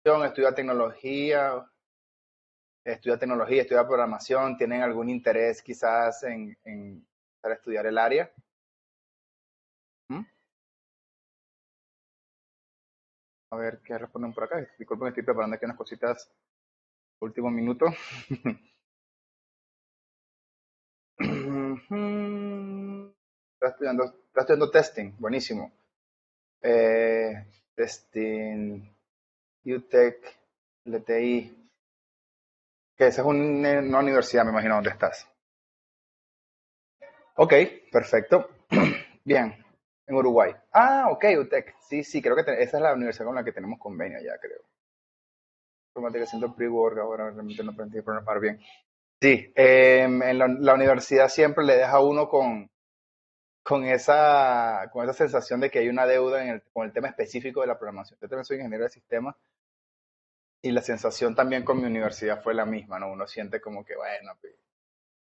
estudia tecnología, estudia programación, tienen algún interés quizás para estudiar el área. ¿Mm? A ver qué responden por acá. Disculpen, estoy preparando aquí unas cositas último minuto. Está estudiando testing, buenísimo. Testing, UTech, LTI, que esa es una universidad, me imagino, donde estás. Ok, perfecto. Bien, en Uruguay. Ah, ok, UTEC. Sí, sí, creo que esa es la universidad con la que tenemos convenio ya, creo. Informática siendo pre-work, ahora realmente no aprendí a programar bien. Sí, en la universidad siempre le deja a uno con esa sensación de que hay una deuda con el tema específico de la programación. Yo también soy ingeniero de sistemas y la sensación también con mi universidad fue la misma, ¿no? Uno siente como que, bueno, pues,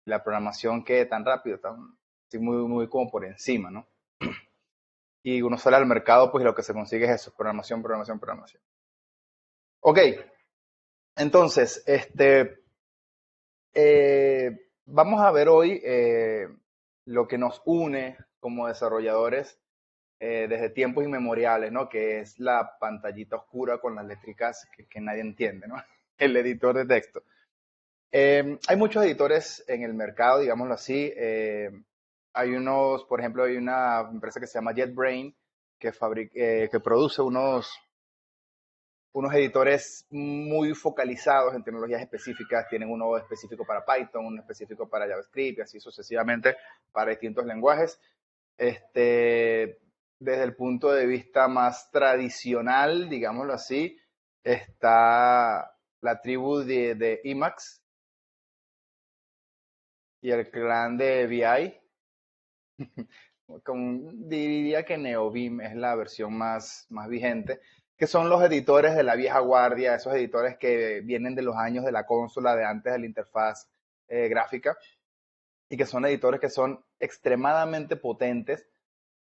la programación que tan rápido, sí, muy, muy como por encima, ¿no? Y uno sale al mercado, pues lo que se consigue es eso, programación, programación, programación. Ok, entonces, vamos a ver hoy lo que nos une como desarrolladores desde tiempos inmemoriales, ¿no? Que es la pantallita oscura con las letricas que nadie entiende, ¿no? El editor de texto. Hay muchos editores en el mercado, digámoslo así. Hay unos, por ejemplo, hay una empresa que se llama JetBrains que produce unos editores muy focalizados en tecnologías específicas. Tienen uno específico para Python, uno específico para JavaScript y así sucesivamente para distintos lenguajes. Desde el punto de vista más tradicional, digámoslo así, está la tribu de Emacs y el clan de VI. Diría que NeoBeam es la versión más vigente, que son los editores de la vieja guardia, esos editores que vienen de los años de la consola, de antes de la interfaz gráfica, y que son editores que son extremadamente potentes,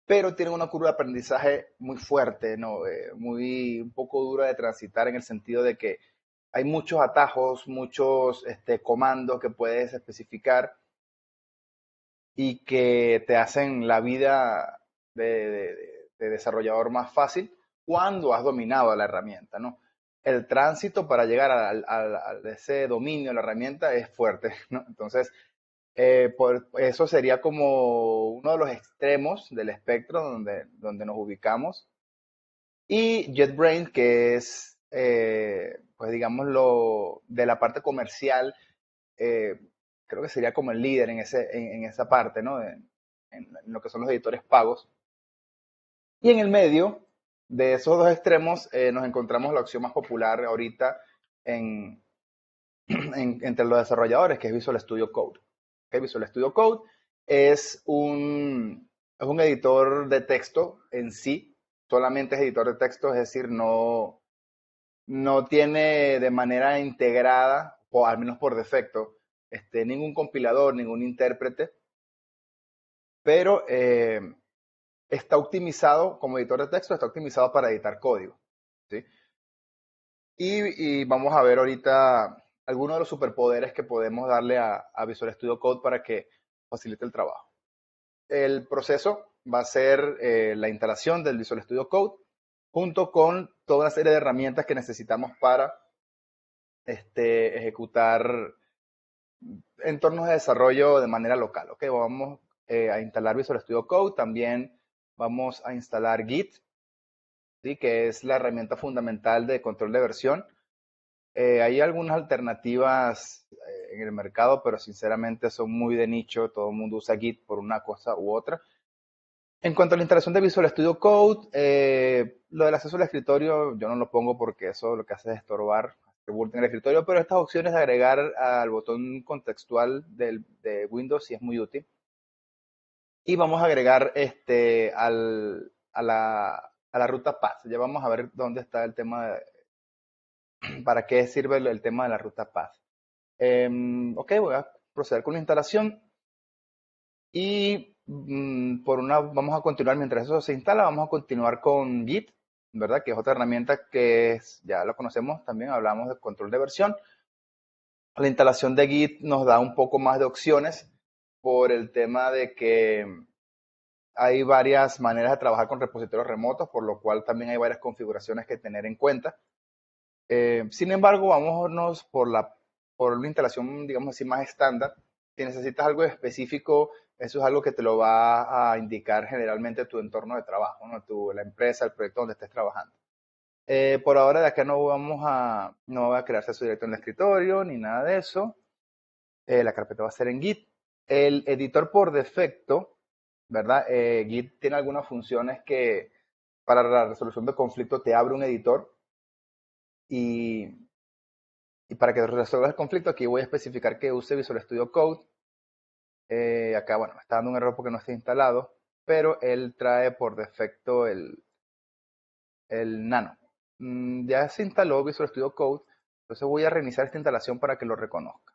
pero tienen una curva de aprendizaje muy fuerte, ¿no? Un poco dura de transitar en el sentido de que hay muchos atajos, muchos comandos que puedes especificar y que te hacen la vida de desarrollador más fácil cuando has dominado la herramienta, ¿no? El tránsito para llegar a ese dominio de la herramienta es fuerte, ¿no? Entonces, eso sería como uno de los extremos del espectro donde nos ubicamos. Y JetBrains, que es, pues digámoslo, de la parte comercial, eh, creo que sería como el líder en esa parte, ¿no? En lo que son los editores pagos. Y en el medio de esos dos extremos nos encontramos la opción más popular ahorita en, entre los desarrolladores, que es Visual Studio Code. ¿Okay? Visual Studio Code es un editor de texto en sí, solamente es editor de texto, es decir, no tiene de manera integrada, o al menos por defecto, ningún compilador, ningún intérprete, pero está optimizado como editor de texto, está optimizado para editar código. ¿Sí? Y vamos a ver ahorita algunos de los superpoderes que podemos darle a Visual Studio Code para que facilite el trabajo. El proceso va a ser la instalación del Visual Studio Code junto con toda una serie de herramientas que necesitamos para ejecutar entornos de desarrollo de manera local. ¿Okay? Vamos a instalar Visual Studio Code, también vamos a instalar Git, ¿sí? Que es la herramienta fundamental de control de versión. Hay algunas alternativas en el mercado, pero sinceramente son muy de nicho, todo el mundo usa Git por una cosa u otra. En cuanto a la instalación de Visual Studio Code, lo del acceso al escritorio yo no lo pongo porque eso lo que hace es estorbar que en el escritorio, pero estas opciones de agregar al botón contextual de Windows sí es muy útil. Y vamos a agregar a la ruta path. Ya vamos a ver dónde está el tema, para qué sirve el tema de la ruta path. Ok, voy a proceder con la instalación y vamos a continuar, mientras eso se instala, vamos a continuar con Git. ¿verdad? Que es otra herramienta que ya lo conocemos también, hablamos de control de versión. La instalación de Git nos da un poco más de opciones por el tema de que hay varias maneras de trabajar con repositorios remotos, por lo cual también hay varias configuraciones que tener en cuenta. Sin embargo, vámonos por una instalación, digamos así, más estándar. Si necesitas algo específico, eso es algo que te lo va a indicar generalmente tu entorno de trabajo, ¿no? La empresa, el proyecto donde estés trabajando. Por ahora de acá no va a crearse su directo en el escritorio ni nada de eso. La carpeta va a ser en Git. El editor por defecto, ¿verdad? Git tiene algunas funciones que para la resolución de conflicto te abre un editor y, y para que resuelvas el conflicto aquí voy a especificar que use Visual Studio Code. Acá, bueno, me está dando un error porque no está instalado, pero él trae por defecto el Nano. Ya se instaló Visual Studio Code, entonces voy a reiniciar esta instalación para que lo reconozca.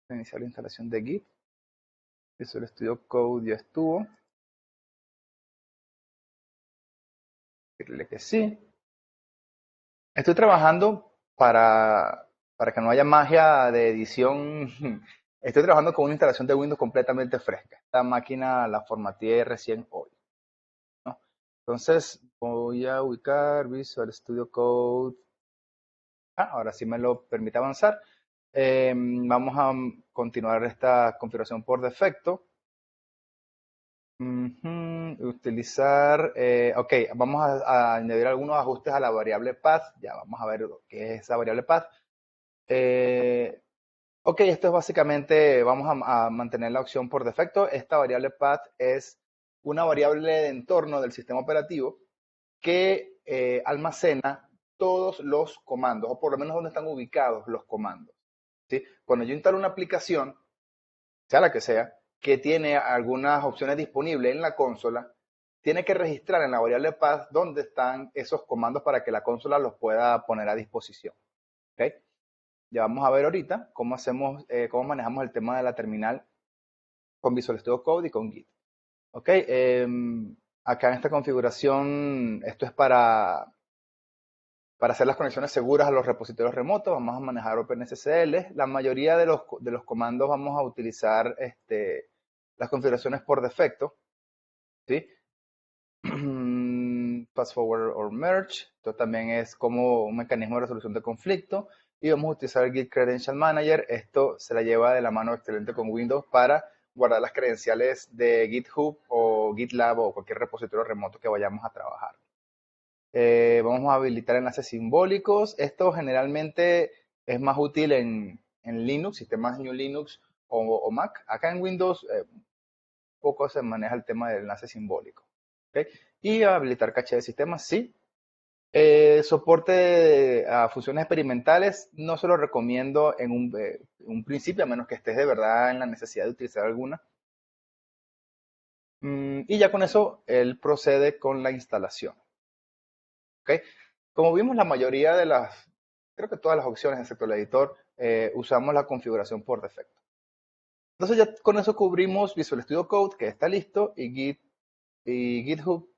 Reiniciar la instalación de Git. Visual Studio Code ya estuvo. Decirle que sí. Estoy trabajando para que no haya magia de edición. Estoy trabajando con una instalación de Windows completamente fresca. Esta máquina la formateé recién hoy, ¿no? Entonces voy a ubicar Visual Studio Code. Ahora sí me lo permite avanzar. Vamos a continuar esta configuración por defecto. Utilizar, ok, vamos a añadir algunos ajustes a la variable path. Ya vamos a ver qué es esa variable path. Ok, esto es básicamente, vamos a mantener la opción por defecto. Esta variable path es una variable de entorno del sistema operativo que almacena todos los comandos, o por lo menos donde están ubicados los comandos, ¿sí? Cuando yo instalo una aplicación, sea la que sea, que tiene algunas opciones disponibles en la consola, tiene que registrar en la variable path dónde están esos comandos para que la consola los pueda poner a disposición. ¿Ok? Ya vamos a ver ahorita cómo cómo manejamos el tema de la terminal con Visual Studio Code y con Git. Ok, acá en esta configuración, esto es para hacer las conexiones seguras a los repositorios remotos. Vamos a manejar OpenSSL. La mayoría de los comandos vamos a utilizar las configuraciones por defecto, ¿sí? Fast forward or merge. Esto también es como un mecanismo de resolución de conflicto. Y vamos a utilizar el Git Credential Manager. Esto se la lleva de la mano excelente con Windows para guardar las credenciales de GitHub o GitLab o cualquier repositorio remoto que vayamos a trabajar. Vamos a habilitar enlaces simbólicos. Esto generalmente es más útil en Linux, sistemas New Linux o Mac. Acá en Windows poco se maneja el tema del enlace simbólico. ¿Okay? Y habilitar caché de sistemas, sí. Soporte a funciones experimentales no se lo recomiendo en un principio, a menos que estés de verdad en la necesidad de utilizar alguna. Y ya con eso, él procede con la instalación. ¿Okay? Como vimos, la mayoría creo que todas las opciones, excepto el editor, usamos la configuración por defecto. Entonces ya con eso cubrimos Visual Studio Code, que está listo, y GitHub,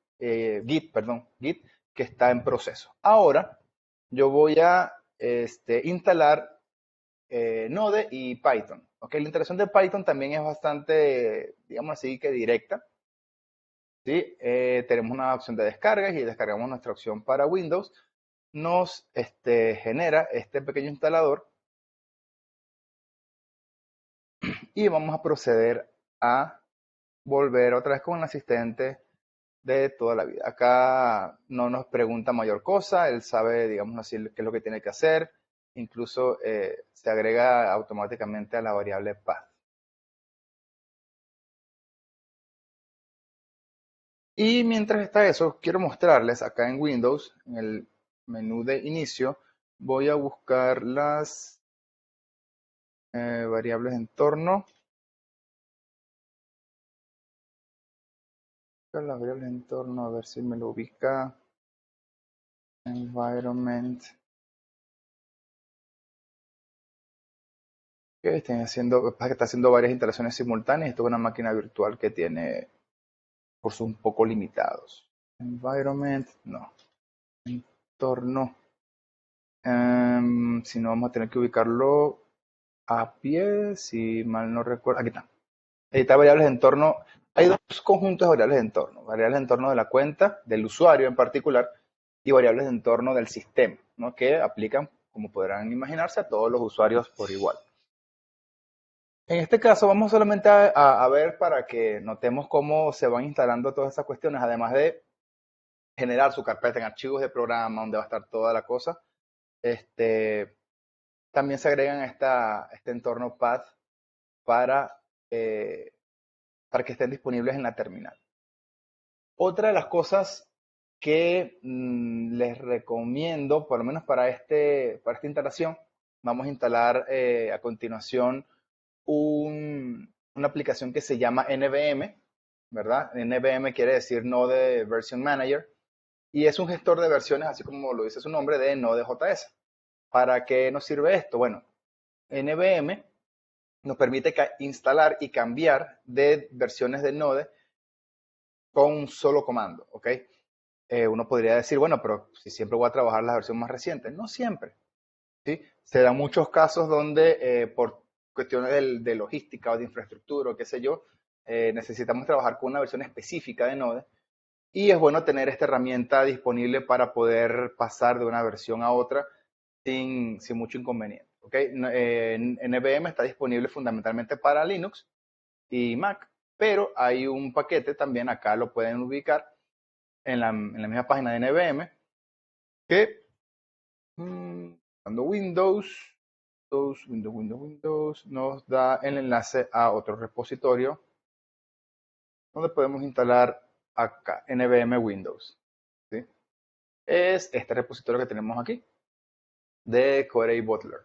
Git, que está en proceso. Ahora yo voy a instalar Node y Python. ¿Okay? La integración de Python también es bastante, digamos así, que directa. ¿Sí? Tenemos una opción de descargas y descargamos nuestra opción para Windows. Nos genera este pequeño instalador y vamos a proceder a volver otra vez con el asistente de toda la vida. Acá no nos pregunta mayor cosa, él sabe, digamos así, qué es lo que tiene que hacer. Incluso se agrega automáticamente a la variable path. Y mientras está eso, quiero mostrarles acá en Windows, en el menú de inicio, voy a buscar las variables de entorno. Las variables de entorno, a ver si me lo ubica. Environment. Que pasa que está haciendo varias instalaciones simultáneas. Esto es una máquina virtual que tiene cursos un poco limitados. environment, no, entorno. Si no, vamos a tener que ubicarlo a pie, si mal no recuerdo. Aquí está. Editar variables de entorno. Hay dos conjuntos de variables de entorno. Variables de entorno de la cuenta, del usuario en particular, y variables de entorno del sistema, ¿no? Que aplican, como podrán imaginarse, a todos los usuarios por igual. En este caso vamos solamente a ver para que notemos cómo se van instalando todas esas cuestiones, además de generar su carpeta en archivos de programa, donde va a estar toda la cosa. También se agregan este entorno path para, eh, para que estén disponibles en la terminal. Otra de las cosas que les recomiendo, por lo menos para esta instalación, vamos a instalar a continuación una aplicación que se llama NVM, ¿verdad? NVM quiere decir Node Version Manager, y es un gestor de versiones, así como lo dice su nombre, de Node.js. ¿Para qué nos sirve esto? Bueno, NVM nos permite instalar y cambiar de versiones de Node con un solo comando, ¿ok? Uno podría decir, bueno, pero si siempre voy a trabajar la versión más reciente. No siempre, ¿sí? Se dan muchos casos donde por cuestiones de logística o de infraestructura o qué sé yo, necesitamos trabajar con una versión específica de Node y es bueno tener esta herramienta disponible para poder pasar de una versión a otra sin mucho inconveniente. ¿Okay? NVM está disponible fundamentalmente para Linux y Mac, pero hay un paquete también, acá lo pueden ubicar en la misma página de NVM, que cuando Windows, nos da el enlace a otro repositorio donde podemos instalar acá, NVM Windows. ¿Sí? Es este repositorio que tenemos aquí, de Corey Butler.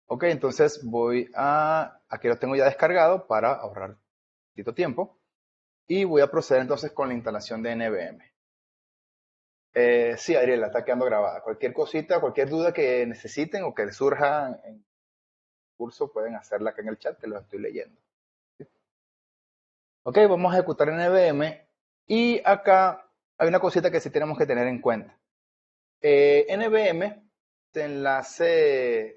Ok, entonces aquí lo tengo ya descargado para ahorrar un poquito tiempo. Y voy a proceder entonces con la instalación de NVM. Sí, Ariela, está quedando grabada. Cualquier cosita, cualquier duda que necesiten o que les surja en el curso, pueden hacerla acá en el chat, que lo estoy leyendo. ¿Sí? Ok, vamos a ejecutar NVM. Y acá hay una cosita que sí tenemos que tener en cuenta. NVM se enlace,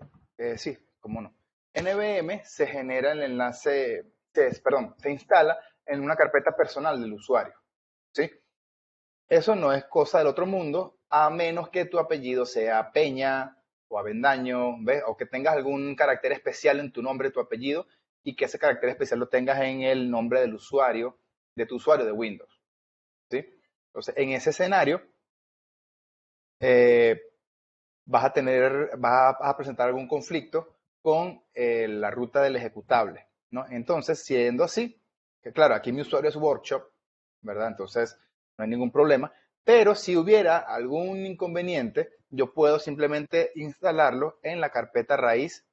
sí, cómo no. NVM se genera el enlace, se instala en una carpeta personal del usuario. ¿Sí? Eso no es cosa del otro mundo, a menos que tu apellido sea Peña o Avendaño, ¿ves? O que tengas algún carácter especial en tu nombre, tu apellido, y que ese carácter especial lo tengas en el nombre del usuario, de tu usuario de Windows. ¿Sí? Entonces, en ese escenario, eh, vas a presentar algún conflicto con la ruta del ejecutable, ¿no? Entonces, siendo así, que claro, aquí mi usuario es Workshop, ¿verdad? Entonces, no hay ningún problema, pero si hubiera algún inconveniente, yo puedo simplemente instalarlo en la carpeta raíz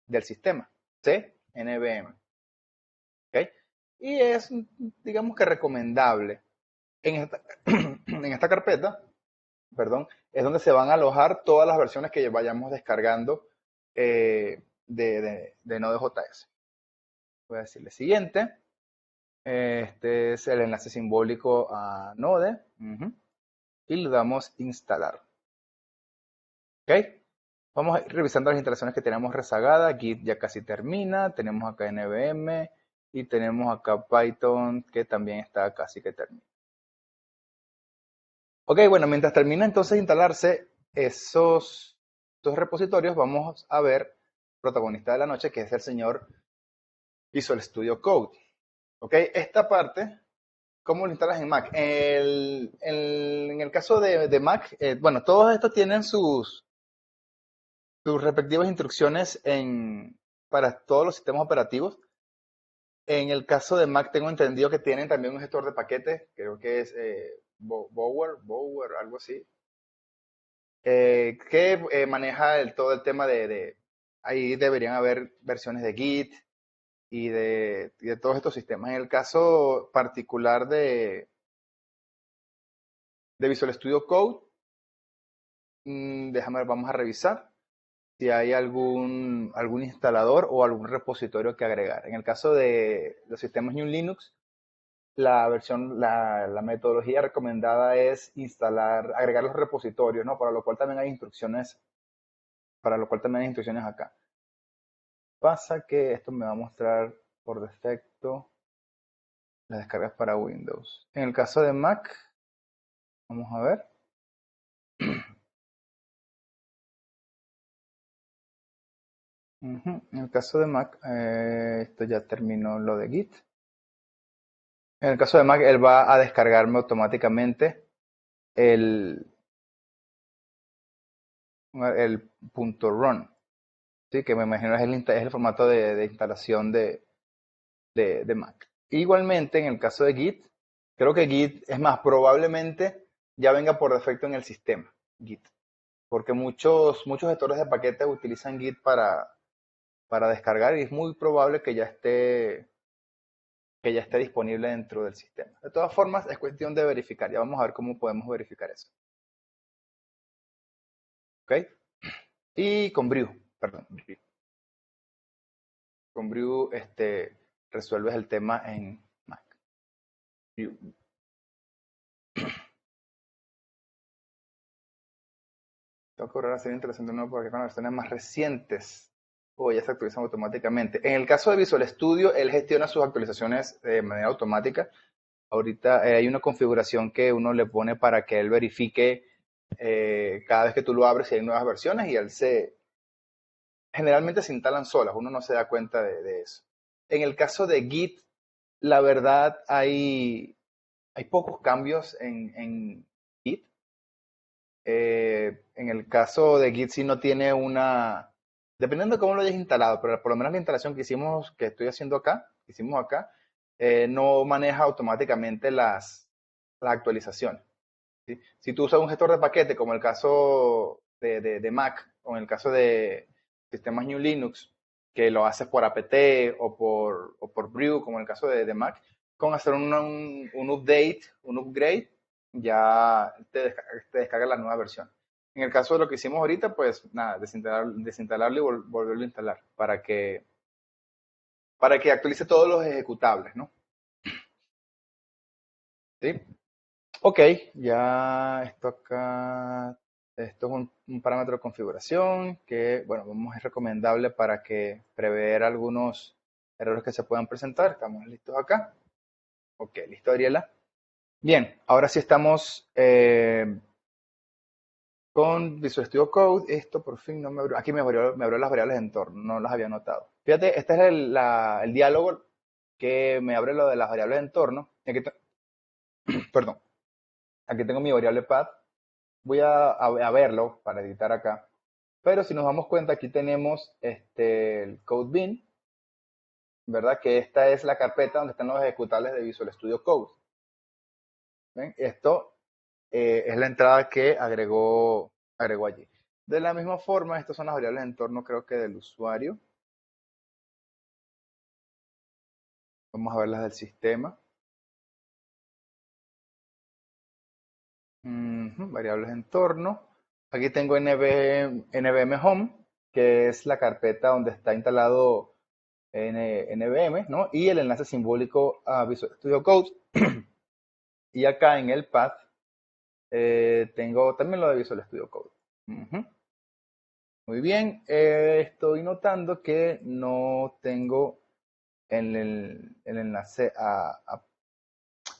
del sistema, CNVM, ¿ok? Y es, digamos que recomendable. En esta, en esta carpeta, perdón, es donde se van a alojar todas las versiones que vayamos descargando de Node.js. Voy a decirle siguiente. Este es el enlace simbólico a Node. Y le damos instalar. ¿Ok? Vamos a ir revisando las instalaciones que tenemos rezagadas. Git ya casi termina. Tenemos acá NVM y tenemos acá Python que también está casi que termina. Ok, bueno, mientras termina entonces de instalarse esos repositorios, vamos a ver protagonista de la noche, que es el señor Visual Studio Code. Ok, esta parte, ¿cómo lo instalas en Mac? En el caso de Mac, bueno, todos estos tienen sus respectivas instrucciones para todos los sistemas operativos. En el caso de Mac tengo entendido que tienen también un gestor de paquetes, creo que es Bower, algo así, que maneja todo el tema ahí deberían haber versiones de Git y de todos estos sistemas. En el caso particular de Visual Studio Code, déjame ver, vamos a revisar si hay algún instalador o algún repositorio que agregar. En el caso de los sistemas GNU Linux, la metodología recomendada es agregar los repositorios, ¿no? Para lo cual también hay instrucciones, acá. Pasa que esto me va a mostrar por defecto las descargas para Windows. En el caso de Mac, vamos a ver. En el caso de Mac, esto ya terminó lo de Git. En el caso de Mac, él va a descargarme automáticamente el .run, ¿sí? Que me imagino es el formato de instalación de Mac. Igualmente, en el caso de Git, creo que Git, es más, probablemente ya venga por defecto en el sistema, Git. Porque muchos gestores de paquetes utilizan Git para descargar y es muy probable que ya esté disponible dentro del sistema. De todas formas, es cuestión de verificar. Ya vamos a ver cómo podemos verificar eso. ¿Ok? Y con Brew, perdón. Con Brew resuelves el tema en Mac. Brew. Tengo que correr a ser interesante nuevo porque con las versiones más recientes o ya se actualizan automáticamente. En el caso de Visual Studio, él gestiona sus actualizaciones de manera automática. Ahorita hay una configuración que uno le pone para que él verifique cada vez que tú lo abres si hay nuevas versiones y generalmente se instalan solas, uno no se da cuenta de eso. En el caso de Git, la verdad hay pocos cambios en Git. En el caso de Git sí no tiene dependiendo de cómo lo hayas instalado, pero por lo menos la instalación que estoy haciendo acá, no maneja automáticamente las actualizaciones. ¿Sí? Si tú usas un gestor de paquete, como el caso de Mac, o en el caso de sistemas New Linux, que lo haces por apt o por Brew, como en el caso de Mac, con hacer un update, un upgrade, ya te descarga la nueva versión. En el caso de lo que hicimos ahorita, pues nada, desinstalarlo y volverlo a instalar para que actualice todos los ejecutables, ¿no? ¿Sí? Ok, ya esto acá, esto es un parámetro de configuración que, bueno, es recomendable para que prever algunos errores que se puedan presentar. Estamos listos acá. Ok, listo, Ariela. Bien, ahora sí estamos con Visual Studio Code. Esto por fin no me abrió. Aquí me abrió las variables de entorno, no las había notado. Fíjate, este es el diálogo que me abre lo de las variables de entorno. Aquí perdón, aquí tengo mi variable path. Voy a verlo para editar acá. Pero si nos damos cuenta, aquí tenemos el code bin, ¿verdad? Que esta es la carpeta donde están los ejecutables de Visual Studio Code. ¿Ven? Esto es la entrada que agregó allí. De la misma forma, estas son las variables de entorno, creo que del usuario. Vamos a ver las del sistema. Variables de entorno. Aquí tengo NVM Home, que es la carpeta donde está instalado NVM, ¿no? Y el enlace simbólico a Visual Studio Code. Y acá en el path tengo también lo de Visual Studio Code. Muy bien, estoy notando que no tengo el enlace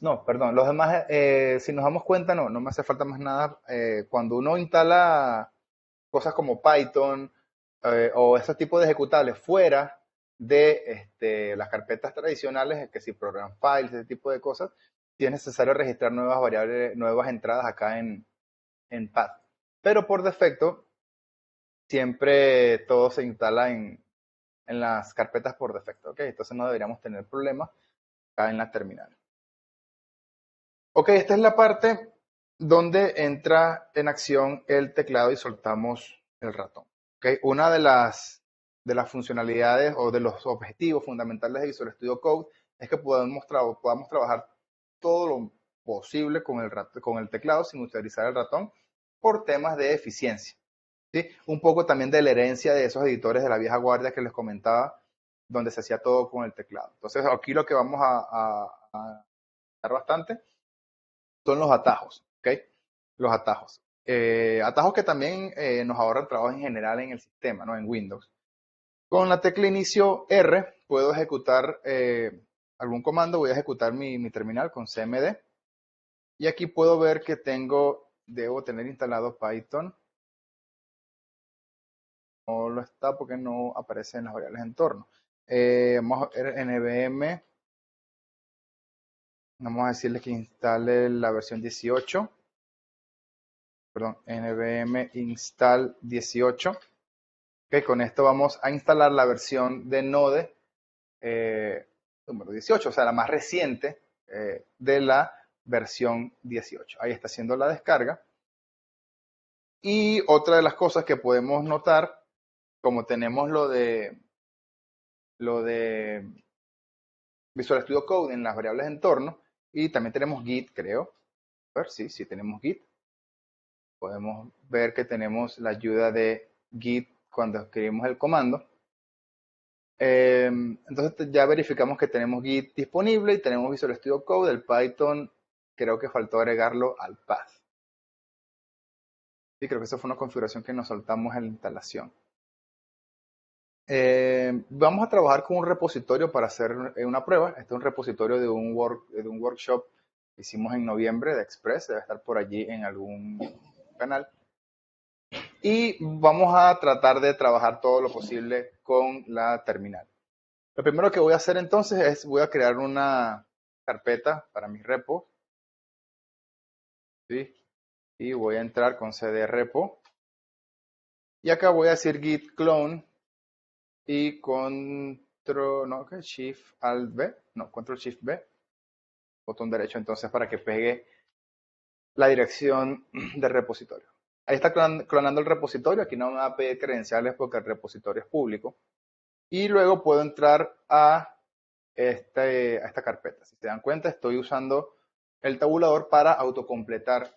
no, perdón, los demás, si nos damos cuenta, no me hace falta más nada. Cuando uno instala cosas como Python o ese tipo de ejecutables fuera de las carpetas tradicionales, que si program files, ese tipo de cosas, sí es necesario registrar nuevas variables, nuevas entradas acá en path. Pero por defecto, siempre todo se instala en las carpetas por defecto, ¿ok? Entonces no deberíamos tener problemas acá en la terminal. Ok, esta es la parte donde entra en acción el teclado y soltamos el ratón. ¿Okay? Una de las funcionalidades o de los objetivos fundamentales de Visual Studio Code es que podamos trabajar todo lo posible con el teclado sin utilizar el ratón por temas de eficiencia. ¿Sí? Un poco también de la herencia de esos editores de la vieja guardia que les comentaba, donde se hacía todo con el teclado. Entonces aquí lo que vamos a bastante, son los atajos, ¿ok? Los atajos. Atajos que también nos ahorran trabajo en general en el sistema, ¿no? En Windows. Con la tecla inicio R puedo ejecutar algún comando, voy a ejecutar mi terminal con cmd y aquí puedo ver que debo tener instalado Python. No lo está porque no aparece en las variables de entorno. Vamos a ver nvm, vamos a decirle que instale la versión 18, perdón, nvm install 18. Ok, con esto vamos a instalar la versión de Node número 18, o sea, la más reciente de la versión 18. Ahí está haciendo la descarga. Y otra de las cosas que podemos notar, como tenemos lo de Visual Studio Code en las variables de entorno, y también tenemos Git, creo. A ver, sí tenemos Git. Podemos ver que tenemos la ayuda de Git cuando escribimos el comando. Entonces ya verificamos que tenemos Git disponible y tenemos Visual Studio Code. El Python creo que faltó agregarlo al path. Sí, creo que esa fue una configuración que nos saltamos en la instalación. Vamos a trabajar con un repositorio para hacer una prueba. Este es un repositorio de un workshop que hicimos en noviembre de Express. Debe estar por allí en algún canal. Y vamos a tratar de trabajar todo lo posible con la terminal. Lo primero que voy a hacer entonces es, voy a crear una carpeta para mis repos. ¿Sí? Y voy a entrar con cd repo. Y acá voy a decir git clone y control, no, okay, shift alt B, no, control shift B, botón derecho entonces para que pegue la dirección del repositorio. Ahí está clonando el repositorio, aquí no me va a pedir credenciales porque el repositorio es público. Y luego puedo entrar a esta carpeta. Si se dan cuenta, estoy usando el tabulador para autocompletar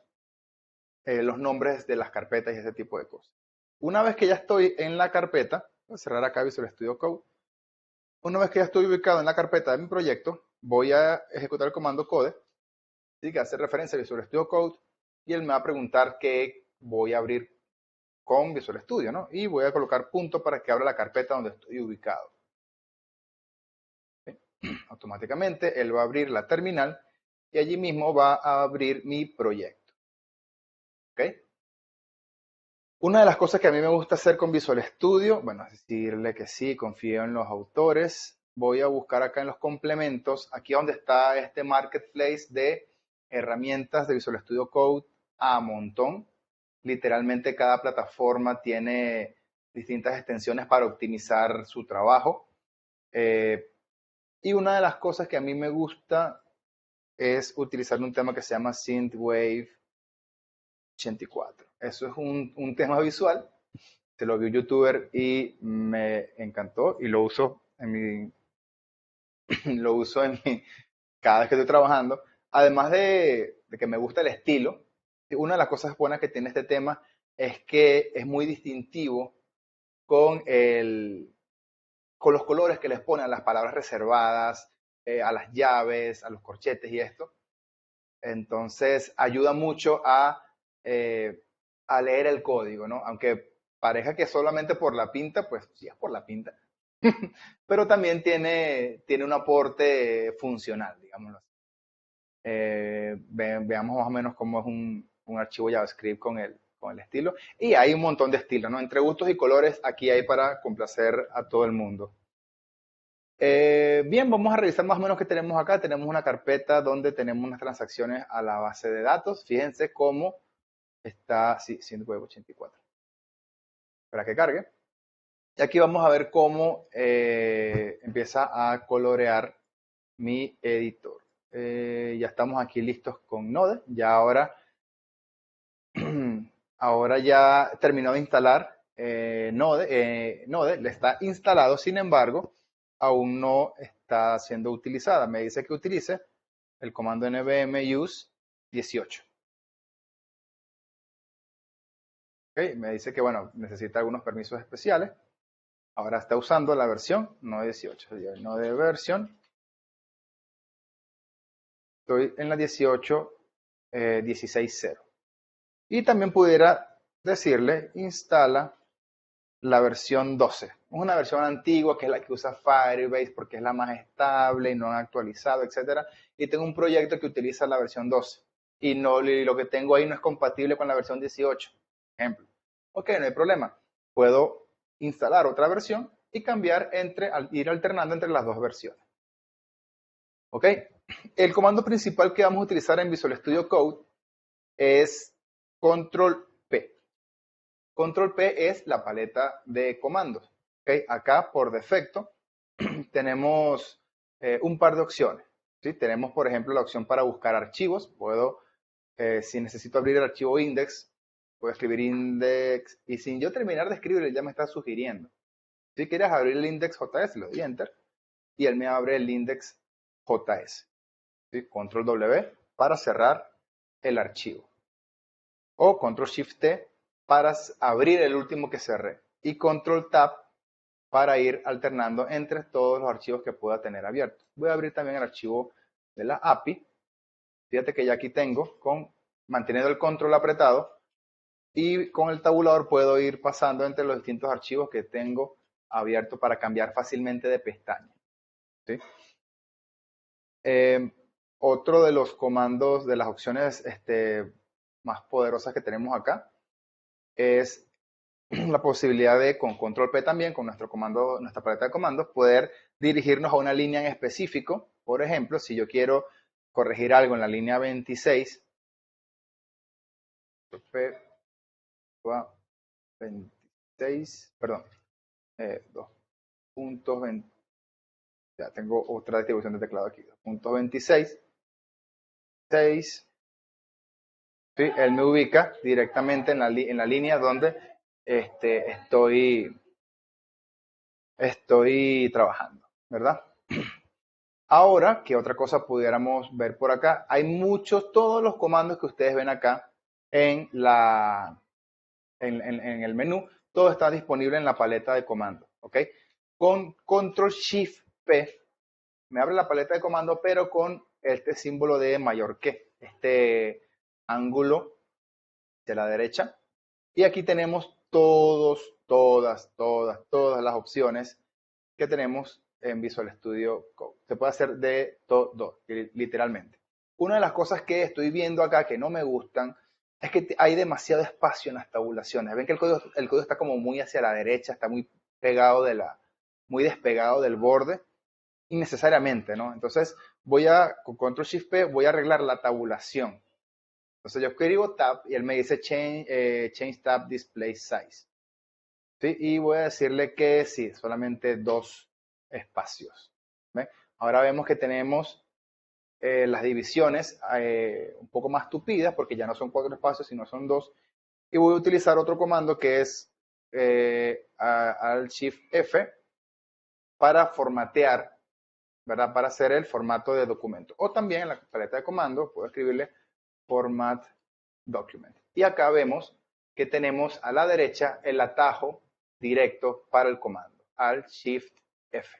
los nombres de las carpetas y ese tipo de cosas. Una vez que ya estoy en la carpeta, voy a cerrar acá Visual Studio Code. Una vez que ya estoy ubicado en la carpeta de mi proyecto, voy a ejecutar el comando code, ¿sí? Que hace referencia a Visual Studio Code, y él me va a preguntar qué voy a abrir con Visual Studio, ¿no? Y voy a colocar punto para que abra la carpeta donde estoy ubicado. ¿Sí? Automáticamente él va a abrir la terminal y allí mismo va a abrir mi proyecto. ¿Ok? Una de las cosas que a mí me gusta hacer con Visual Studio, bueno, es decirle que sí, confío en los autores. Voy a buscar acá en los complementos, aquí donde está este marketplace de herramientas de Visual Studio Code a montón. Literalmente cada plataforma tiene distintas extensiones para optimizar su trabajo. Y una de las cosas que a mí me gusta es utilizar un tema que se llama Synthwave 84. Eso es un tema visual. Se lo vi un youtuber y me encantó y lo uso cada vez que estoy trabajando. Además de que me gusta el estilo, una de las cosas buenas que tiene este tema es que es muy distintivo con, con los colores que les ponen a las palabras reservadas, a las llaves, a los corchetes y esto. Entonces ayuda mucho a leer el código, ¿no? Aunque parezca que solamente por la pinta, pues sí es por la pinta, pero también tiene un aporte funcional, digámoslo así. Veamos más o menos cómo es un archivo JavaScript con el estilo. Y hay un montón de estilos, ¿no? Entre gustos y colores, aquí hay para complacer a todo el mundo. Bien, vamos a revisar más o menos qué tenemos acá. Tenemos una carpeta donde tenemos unas transacciones a la base de datos. Fíjense cómo está, sí, 184. Para que cargue. Y aquí vamos a ver cómo empieza a colorear mi editor. Ya estamos aquí listos con Node. Ya ahora ya terminó de instalar Node. Node le está instalado, sin embargo, aún no está siendo utilizada. Me dice que utilice el comando nvm use 18. Okay, me dice que, bueno, necesita algunos permisos especiales. Ahora está usando la versión, no 18, no de versión Estoy en la 18.16.0. Y también pudiera decirle, instala la versión 12. Es una versión antigua que es la que usa Firebase porque es la más estable y no han actualizado, etc. Y tengo un proyecto que utiliza la versión 12. Y lo que tengo ahí no es compatible con la versión 18. Ejemplo. Ok, no hay problema. Puedo instalar otra versión y cambiar ir alternando entre las dos versiones. Ok. El comando principal que vamos a utilizar en Visual Studio Code es Control P. Control P es la paleta de comandos. ¿Okay? Acá, por defecto, tenemos un par de opciones. ¿Sí? Tenemos, por ejemplo, la opción para buscar archivos. Puedo, si necesito abrir el archivo index, puedo escribir index y sin yo terminar de escribir, ya me está sugiriendo. Si quieres abrir el index.js, le doy enter y él me abre el index.js. ¿Sí? Control W para cerrar el archivo. O Control Shift T para abrir el último que cerré. Y Control Tab para ir alternando entre todos los archivos que pueda tener abiertos. Voy a abrir también el archivo de la API. Fíjate que ya aquí tengo, manteniendo el control apretado, y con el tabulador puedo ir pasando entre los distintos archivos que tengo abiertos para cambiar fácilmente de pestaña. ¿Sí? Otro de los comandos, de las opciones más poderosas que tenemos acá, es la posibilidad de, con Control P también, con nuestro comando, nuestra paleta de comandos, poder dirigirnos a una línea en específico. Por ejemplo, si yo quiero corregir algo en la línea 26, P, 26, perdón, 2.20, ya tengo otra distribución de teclado aquí, 2.26, 6, ¿sí? Él me ubica directamente en la línea donde estoy trabajando, ¿verdad? Ahora, ¿qué otra cosa pudiéramos ver por acá? Hay todos los comandos que ustedes ven acá en el menú, todo está disponible en la paleta de comandos, ¿ok? Con Control Shift P me abre la paleta de comandos, pero con este símbolo de mayor que, este ángulo de la derecha. Y aquí tenemos todas las opciones que tenemos en Visual Studio Code. Se puede hacer de todo, literalmente. Una de las cosas que estoy viendo acá que no me gustan es que hay demasiado espacio en las tabulaciones. Ven que el código está como muy hacia la derecha, está muy pegado muy despegado del borde, innecesariamente, ¿no? Entonces con Control Shift P voy a arreglar la tabulación. Entonces yo escribo tab y él me dice change tab display size. ¿Sí? Y voy a decirle que sí, solamente 2 espacios. ¿Ve? Ahora vemos que tenemos las divisiones un poco más tupidas porque ya no son 4 espacios, sino son 2. Y voy a utilizar otro comando que es Alt Shift F para formatear, ¿verdad? Para hacer el formato de documento. O también en la paleta de comandos puedo escribirle Format Document. Y acá vemos que tenemos a la derecha el atajo directo para el comando, Alt Shift F.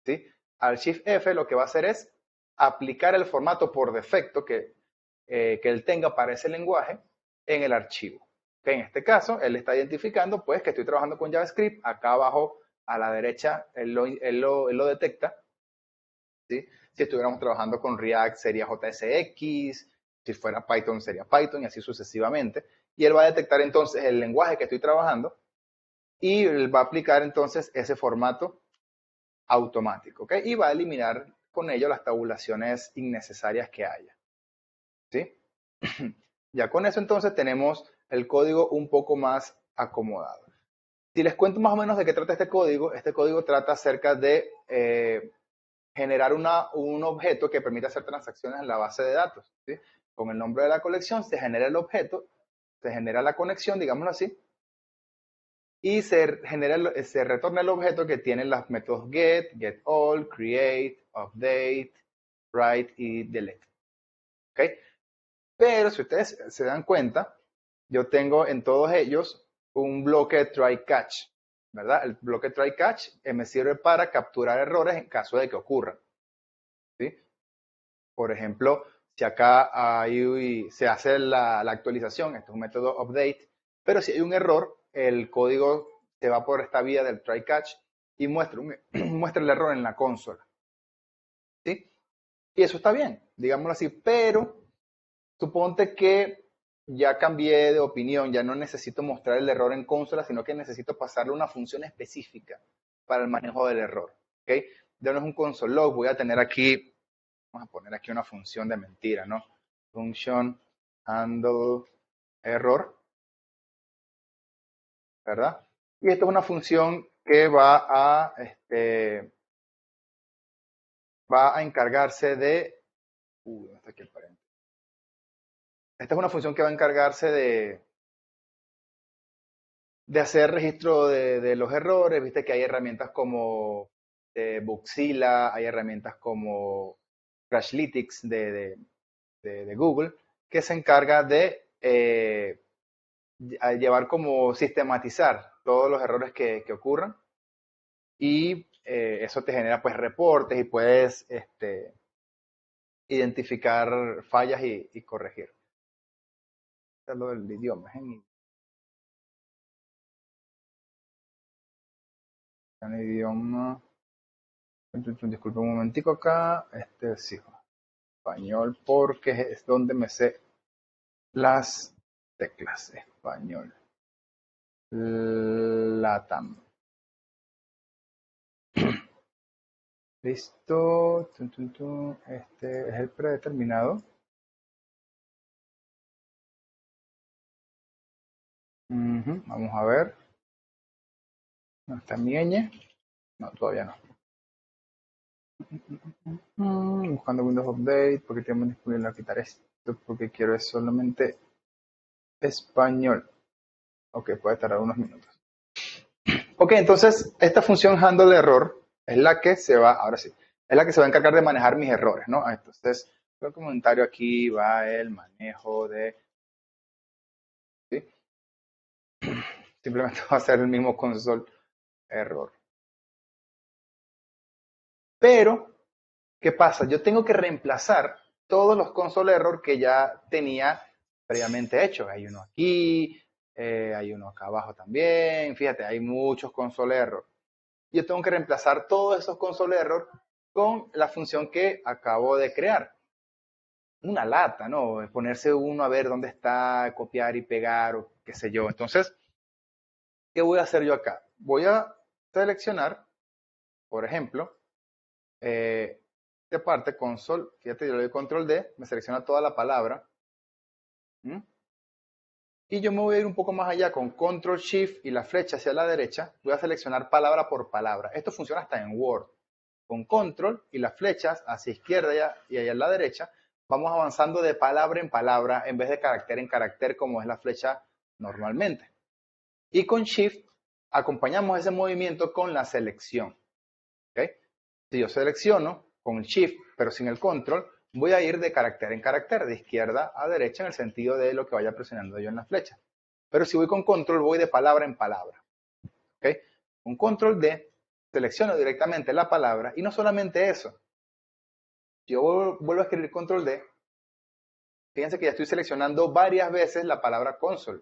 ¿Sí? Alt Shift F lo que va a hacer es aplicar el formato por defecto que él tenga para ese lenguaje en el archivo. ¿Okay? En este caso, él está identificando pues que estoy trabajando con JavaScript. Acá abajo a la derecha él lo detecta. ¿Sí? Si estuviéramos trabajando con React sería JSX, si fuera Python sería Python y así sucesivamente. Y él va a detectar entonces el lenguaje que estoy trabajando y él va a aplicar entonces ese formato automático, ¿ok? Y va a eliminar con ello las tabulaciones innecesarias que haya, ¿sí? Ya con eso entonces tenemos el código un poco más acomodado. Si les cuento más o menos de qué trata este código trata acerca de generar un objeto que permite hacer transacciones en la base de datos, ¿sí? Con el nombre de la colección se genera el objeto, se genera la conexión, digámoslo así, y se retorna el objeto que tiene los métodos getAll, create, update, write y delete. ¿Okay? Pero si ustedes se dan cuenta, yo tengo en todos ellos un bloque try catch, ¿verdad? El bloque try catch me sirve para capturar errores en caso de que ocurran. ¿Sí? Por ejemplo, si acá se hace la actualización, esto es un método update, pero si hay un error, el código se va por esta vía del try catch y muestra el error en la consola. ¿Sí? Y eso está bien, digámoslo así, pero suponte que ya cambié de opinión, ya no necesito mostrar el error en consola, sino que necesito pasarle una función específica para el manejo del error. ¿Ok? Ya no es un console log, voy a tener aquí, vamos a poner aquí una función de mentira, ¿no? Function handle error, ¿verdad? Y esta es una función que va a encargarse de, ¿dónde está aquí el paréntesis? Esta es una función que va a encargarse de hacer registro de los errores. Viste que hay herramientas como Bugzilla, hay herramientas como Crashlytics de Google, que se encarga de llevar como sistematizar todos los errores que ocurran y eso te genera pues reportes y puedes identificar fallas y corregir. Esto es lo del idioma, es en idioma. Disculpe un momentico acá. Sí, español, porque es donde me sé las teclas. Español. Latam. Listo. Este es el predeterminado. Vamos a ver. ¿No está mi ñ? No, todavía no. Buscando Windows Update, porque tenemos disponible a quitar esto, porque quiero es solamente español. Ok, puede tardar unos minutos. Ok, entonces esta función handle error es la que se va, ahora sí, es la que se va a encargar de manejar mis errores, ¿no? Entonces, el comentario aquí va el manejo de, ¿sí? Simplemente va a ser el mismo console error. Pero, ¿qué pasa? Yo tengo que reemplazar todos los console error que ya tenía previamente hechos. Hay uno aquí, hay uno acá abajo también. Fíjate, hay muchos console error. Yo tengo que reemplazar todos esos console error con la función que acabo de crear. Una lata, ¿no? Ponerse uno a ver dónde está, copiar y pegar o qué sé yo. Entonces, ¿qué voy a hacer yo acá? Voy a seleccionar, por ejemplo, de parte console, fíjate, yo le doy control D, me selecciona toda la palabra. Y yo me voy a ir un poco más allá con control shift y la flecha hacia la derecha, voy a seleccionar palabra por palabra. Esto funciona hasta en Word. Con control y las flechas hacia izquierda y allá a la derecha, vamos avanzando de palabra en palabra en vez de carácter en carácter como es la flecha normalmente. Y con shift acompañamos ese movimiento con la selección. ¿Okay? Si yo selecciono con el shift pero sin el control, voy a ir de carácter en carácter, de izquierda a derecha en el sentido de lo que vaya presionando yo en la flecha. Pero si voy con control, voy de palabra en palabra. ¿Okay? Con control D, selecciono directamente la palabra y no solamente eso. Yo vuelvo a escribir control D. Fíjense que ya estoy seleccionando varias veces la palabra console.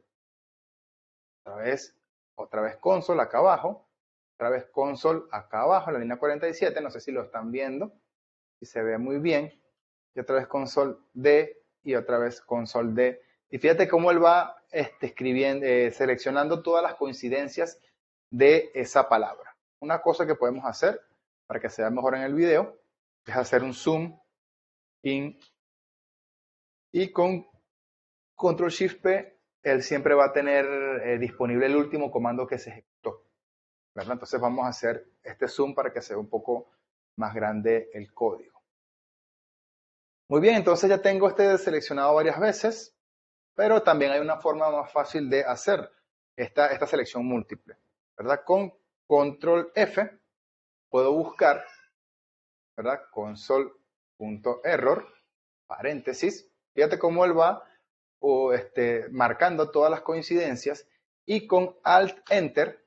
Otra vez console acá abajo. Otra vez console acá abajo, en la línea 47. No sé si lo están viendo. Si se ve muy bien. Y otra vez console D y otra vez console D. Y fíjate cómo él va escribiendo, seleccionando todas las coincidencias de esa palabra. Una cosa que podemos hacer para que sea mejor en el video es hacer un zoom in y con Control Shift P, él siempre va a tener disponible el último comando que se ejecutó, ¿verdad? Entonces vamos a hacer este zoom para que sea un poco más grande el código. Muy bien, entonces ya tengo este seleccionado varias veces, pero también hay una forma más fácil de hacer esta selección múltiple, ¿verdad? Con Control F puedo buscar, ¿verdad? Console.error, paréntesis. Fíjate cómo él va marcando todas las coincidencias y con Alt-Enter,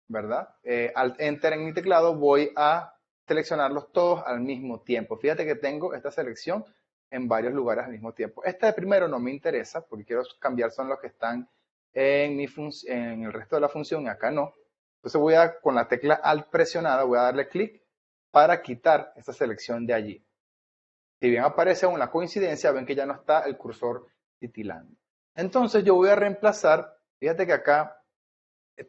¿verdad? Alt-Enter en mi teclado voy a seleccionarlos todos al mismo tiempo. Fíjate que tengo esta selección en varios lugares al mismo tiempo. Este de primero no me interesa porque quiero cambiar son los que están en el resto de la función y acá no. Entonces voy a, con la tecla Alt presionada, voy a darle clic para quitar esta selección de allí. Si bien aparece una coincidencia, ven que ya no está el cursor titilando. Entonces yo voy a reemplazar, fíjate que acá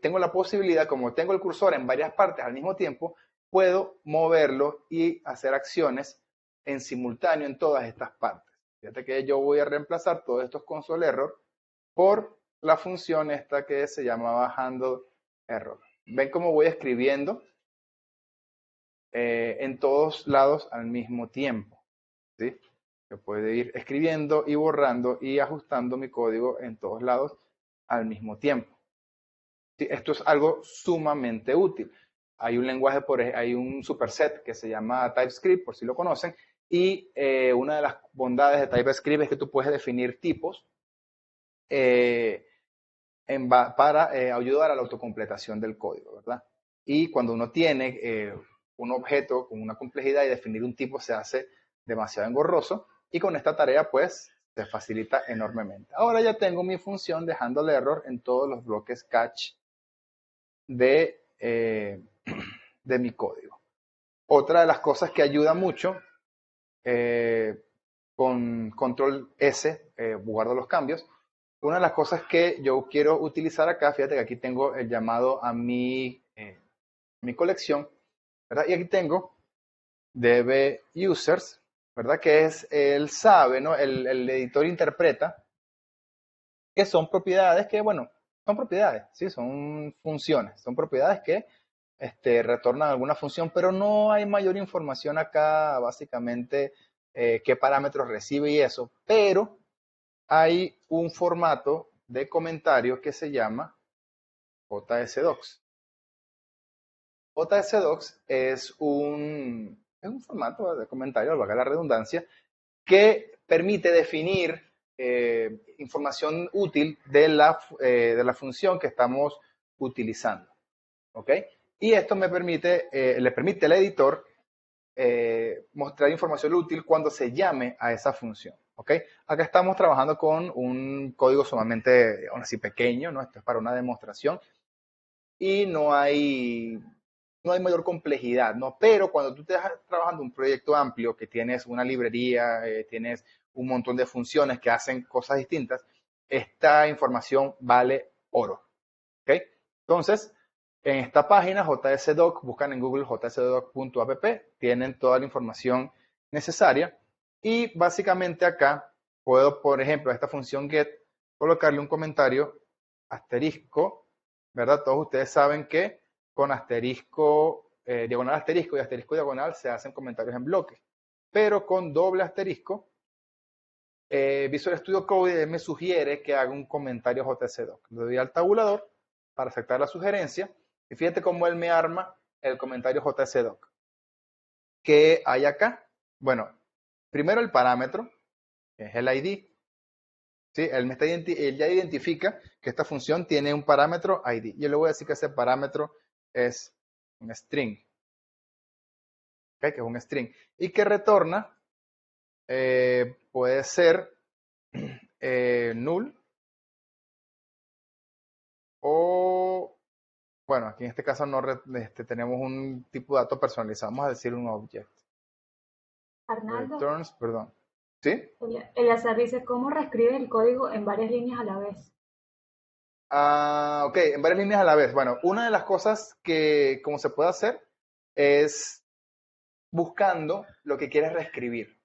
tengo la posibilidad, como tengo el cursor en varias partes al mismo tiempo, puedo moverlo y hacer acciones en simultáneo en todas estas partes. Fíjate que yo voy a reemplazar todos estos console error por la función esta que se llamaba handle error. Ven cómo voy escribiendo en todos lados al mismo tiempo. ¿Sí? Yo puedo ir escribiendo y borrando y ajustando mi código en todos lados al mismo tiempo. ¿Sí? Esto es algo sumamente útil. Hay un lenguaje, hay un superset que se llama TypeScript, por si lo conocen, y una de las bondades de TypeScript es que tú puedes definir tipos para ayudar a la autocompletación del código, ¿verdad? Y cuando uno tiene un objeto con una complejidad y definir un tipo se hace demasiado engorroso y con esta tarea pues se facilita enormemente. Ahora ya tengo mi función de handle error en todos los bloques catch de mi código. Otra de las cosas que ayuda mucho con control S, guardo los cambios. Una de las cosas que yo quiero utilizar acá, fíjate que aquí tengo el llamado a mi colección, ¿verdad? Y aquí tengo db users, ¿verdad? Que es, él sabe, ¿no? El editor interpreta que son propiedades que, bueno, son propiedades, ¿sí? Son funciones, son propiedades que retornan alguna función, pero no hay mayor información acá, básicamente, qué parámetros recibe y eso, pero hay un formato de comentario que se llama JSDocs. JSDocs es un formato de comentario, valga la redundancia, que permite definir información útil de la función que estamos utilizando. ¿Ok? Y esto le permite al editor mostrar información útil cuando se llame a esa función. ¿Ok? Acá estamos trabajando con un código sumamente, aún así pequeño, ¿no? Esto es para una demostración y no hay mayor complejidad, ¿no? Pero cuando tú estás trabajando un proyecto amplio, que tienes una librería, tienes un montón de funciones que hacen cosas distintas, esta información vale oro, ¿ok? Entonces, en esta página, JSDoc, buscan en Google jsdoc.app, tienen toda la información necesaria y básicamente acá puedo, por ejemplo, a esta función get, colocarle un comentario asterisco, ¿verdad? Todos ustedes saben que con asterisco, diagonal asterisco y asterisco diagonal se hacen comentarios en bloques, pero con doble asterisco, Visual Studio Code me sugiere que haga un comentario JSDoc. Le doy al tabulador para aceptar la sugerencia y fíjate cómo él me arma el comentario JSDoc. ¿Qué hay acá? Bueno, primero el parámetro, que es el ID. ¿Sí? Él ya identifica que esta función tiene un parámetro ID. Yo le voy a decir que ese parámetro es un string. ¿Okay? Que es un string. Y que retorna, puede ser null o, bueno, aquí en este caso no tenemos un tipo de dato personalizado. Vamos a decir un object. Arnaldo, Returns, perdón. ¿Sí? Eleazar dice, ¿cómo reescribe el código en varias líneas a la vez? Ok, en varias líneas a la vez. Bueno, una de las cosas que, como se puede hacer, es buscando lo que quieres reescribir.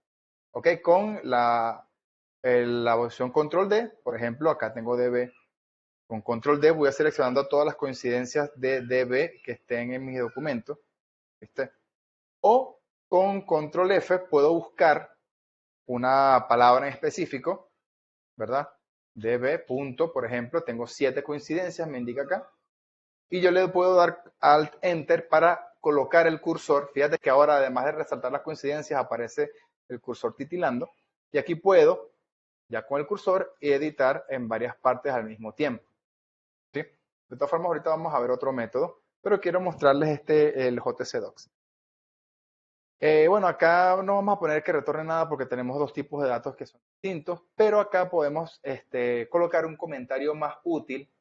¿Ok? Con la opción control D, por ejemplo, acá tengo DB. Con control D voy a seleccionando todas las coincidencias de DB que estén en mi documento. ¿Viste? O con control F puedo buscar una palabra en específico, ¿verdad? DB punto, por ejemplo, tengo 7 coincidencias, me indica acá. Y yo le puedo dar Alt Enter para colocar el cursor. Fíjate que ahora, además de resaltar las coincidencias, aparece el cursor titilando. Y aquí puedo, ya con el cursor, editar en varias partes al mismo tiempo. ¿Sí? De todas formas, ahorita vamos a ver otro método, pero quiero mostrarles el JSDocs. Bueno, acá no vamos a poner que retorne nada porque tenemos dos tipos de datos que son distintos, pero acá podemos colocar un comentario más útil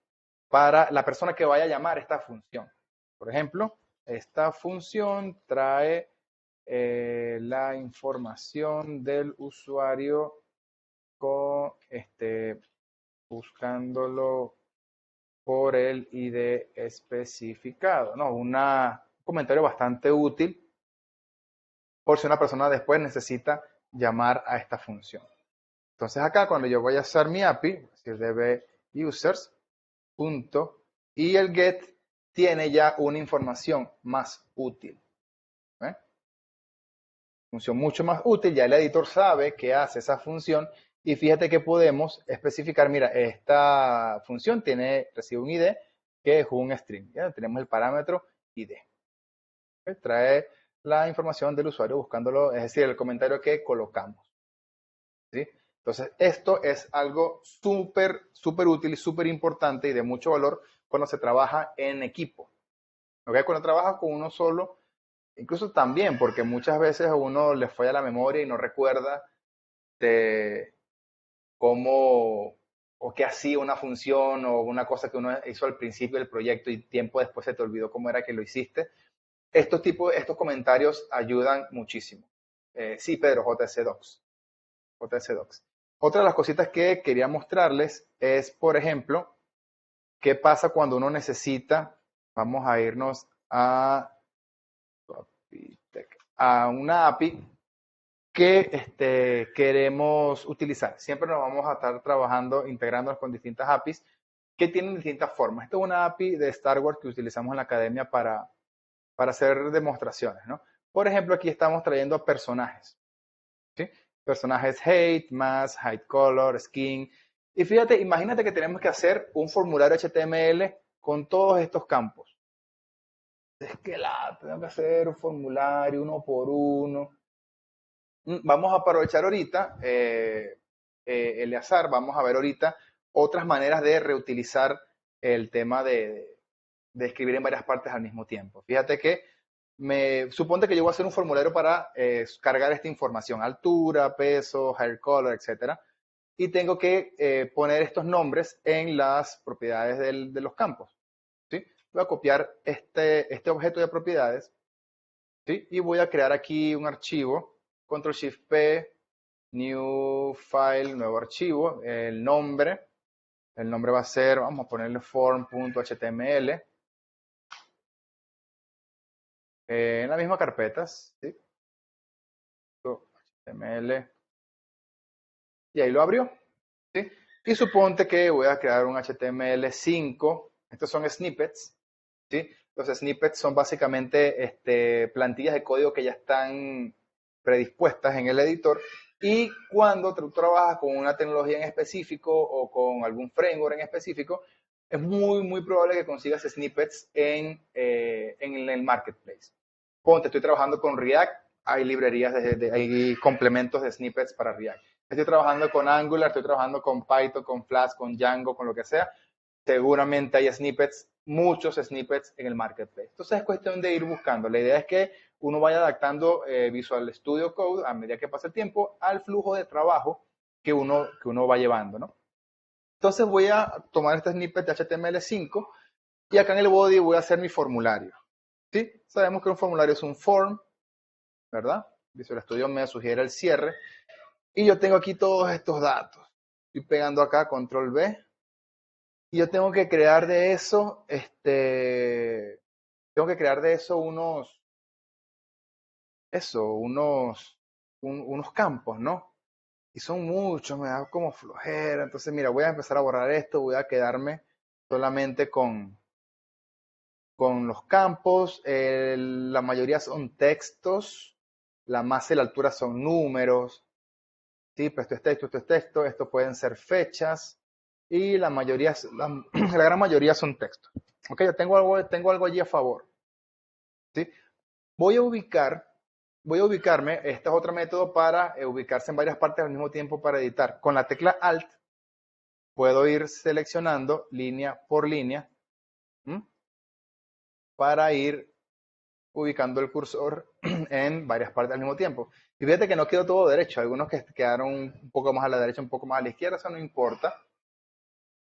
para la persona que vaya a llamar esta función. Por ejemplo, esta función trae la información del usuario con, buscándolo por el ID especificado. No, un comentario bastante útil por si una persona después necesita llamar a esta función. Entonces acá cuando yo voy a hacer mi API, es decir, db users, punto, y el get tiene ya una información más útil. ¿Eh? Función mucho más útil, ya el editor sabe qué hace esa función y fíjate que podemos especificar, mira, esta función recibe un ID que es un string. ¿Ya? Tenemos el parámetro ID. ¿Okay? Trae la información del usuario buscándolo, es decir, el comentario que colocamos. ¿Sí? Entonces, esto es algo súper útil y súper importante y de mucho valor cuando se trabaja en equipo. ¿Okay? Cuando trabajas con uno solo, incluso también, porque muchas veces a uno le falla la memoria y no recuerda de cómo o qué hacía una función o una cosa que uno hizo al principio del proyecto y tiempo después se te olvidó cómo era que lo hiciste. Estos comentarios ayudan muchísimo. Sí, Pedro, JSDocs. JSDocs. Otra de las cositas que quería mostrarles es, por ejemplo, qué pasa cuando uno necesita, vamos a irnos a una API que queremos utilizar. Siempre nos vamos a estar trabajando, integrándonos con distintas APIs que tienen distintas formas. Esta es una API de Star Wars que utilizamos en la academia para hacer demostraciones, ¿no? Por ejemplo, aquí estamos trayendo personajes, ¿sí? Personajes height, mass, height color, skin. Y fíjate, imagínate que tenemos que hacer un formulario HTML con todos estos campos. Es que tengo que hacer un formulario uno por uno. Vamos a aprovechar ahorita, Eleazar, vamos a ver ahorita otras maneras de reutilizar el tema de escribir en varias partes al mismo tiempo. Fíjate que suponte que yo voy a hacer un formulario para cargar esta información, altura, peso, hair color, etcétera, y tengo que poner estos nombres en las propiedades de los campos. ¿Sí? Voy a copiar este objeto de propiedades, ¿sí? Y voy a crear aquí un archivo, Control Shift P, New File, nuevo archivo, el nombre va a ser, vamos a ponerle form.html, en la misma carpeta, ¿sí? HTML, y ahí lo abrió, ¿sí? Y suponte que voy a crear un HTML5, estos son snippets, ¿sí? Los snippets son básicamente plantillas de código que ya están predispuestas en el editor y cuando tú trabajas con una tecnología en específico o con algún framework en específico, es muy probable que consigas snippets en el marketplace. Ponte, estoy trabajando con React, hay librerías, hay complementos de snippets para React. Estoy trabajando con Angular, estoy trabajando con Python, con Flask, con Django, con lo que sea. Seguramente hay snippets, muchos snippets en el marketplace. Entonces es cuestión de ir buscando. La idea es que uno vaya adaptando Visual Studio Code a medida que pasa el tiempo al flujo de trabajo que uno va llevando, ¿no? Entonces voy a tomar este snippet de HTML5 y acá en el body voy a hacer mi formulario. ¿Sí? Sabemos que un formulario es un form, ¿verdad? Visual Studio me sugiere el cierre. Y yo tengo aquí todos estos datos. Estoy pegando acá control V. Y yo tengo que crear de eso, tengo que crear de eso unos campos, ¿no? Y son muchos, me da como flojera. Entonces, mira, voy a empezar a borrar esto, voy a quedarme solamente con los campos. La mayoría son textos, la masa y la altura son números. Sí, pues esto es texto, esto pueden ser fechas y la mayoría, la gran mayoría son textos. Ok, yo tengo algo allí a favor. ¿Sí? Voy a ubicarme, este es otro método para ubicarse en varias partes al mismo tiempo para editar. Con la tecla Alt puedo ir seleccionando línea por línea, ¿m? Para ir ubicando el cursor en varias partes al mismo tiempo. Y fíjate que no quedó todo derecho, algunos que quedaron un poco más a la derecha, un poco más a la izquierda, eso no importa,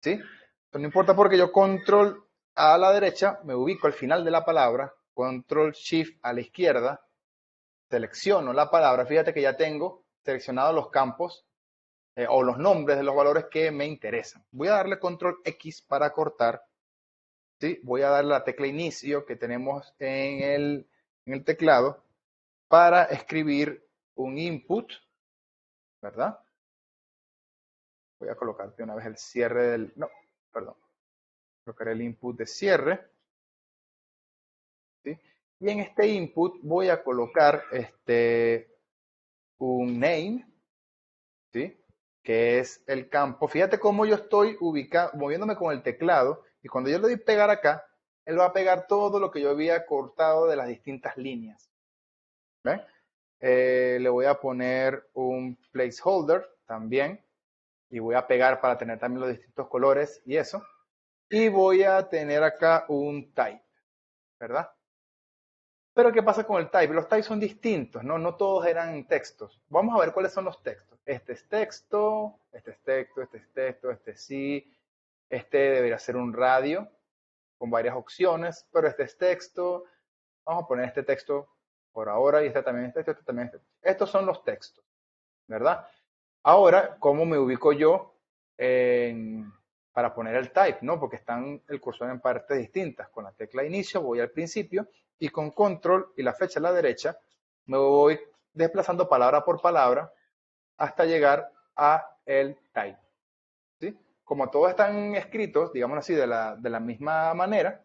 ¿sí? Eso no importa porque yo control a la derecha, me ubico al final de la palabra, control shift a la izquierda, selecciono la palabra, fíjate que ya tengo seleccionados los campos o los nombres de los valores que me interesan. Voy a darle control X para cortar, ¿sí? Voy a darle la tecla inicio que tenemos en el teclado para escribir un input, ¿verdad? Voy a colocarte una vez el cierre del... No, perdón. Colocaré el input de cierre, ¿sí? Y en este input voy a colocar un name, ¿sí? Que es el campo. Fíjate cómo yo estoy moviéndome con el teclado y cuando yo le doy pegar acá, él va a pegar todo lo que yo había cortado de las distintas líneas. ¿Ven? Le voy a poner un placeholder también y voy a pegar para tener también los distintos colores y eso. Y voy a tener acá un type, ¿verdad? Pero ¿qué pasa con el type? Los types son distintos, ¿no? No todos eran textos. Vamos a ver cuáles son los textos. Este es texto, este es texto, este es texto, este sí. Este debería ser un radio con varias opciones, pero este es texto. Vamos a poner este texto por ahora y este también es texto, este también es texto. Estos son los textos, ¿verdad? Ahora, ¿cómo me ubico yo para poner el type? ¿No? Porque están el cursor en partes distintas. Con la tecla inicio voy al principio y con control y la flecha a la derecha me voy desplazando palabra por palabra hasta llegar a el type. ¿Sí? Como todos están escritos, digamos así, de la misma manera,